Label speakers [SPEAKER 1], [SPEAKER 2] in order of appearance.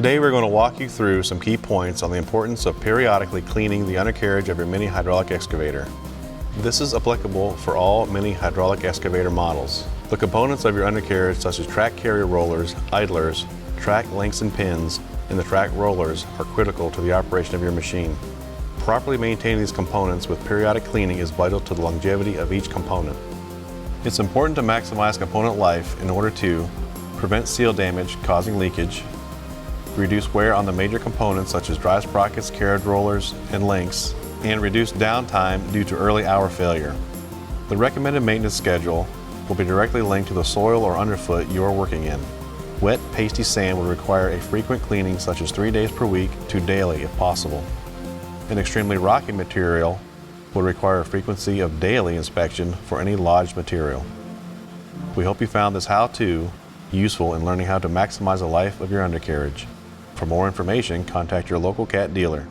[SPEAKER 1] Today we're going to walk you through some key points on the importance of periodically cleaning the undercarriage of your mini hydraulic excavator. This is applicable for all mini hydraulic excavator models. The components of your undercarriage, such as track carrier rollers, idlers, track links and pins, and the track rollers, are critical to the operation of your machine. Properly maintaining these components with periodic cleaning is vital to the longevity of each component. It's important to maximize component life in order to prevent seal damage causing leakage, reduce wear on the major components such as drive sprockets, carriage rollers, and links, and reduce downtime due to early hour failure. The recommended maintenance schedule will be directly linked to the soil or underfoot you are working in. Wet, pasty sand will require a frequent cleaning such as 3 days per week to daily if possible. An extremely rocky material will require a frequency of daily inspection for any lodged material. We hope you found this how-to useful in learning how to maximize the life of your undercarriage. For more information, contact your local Cat dealer.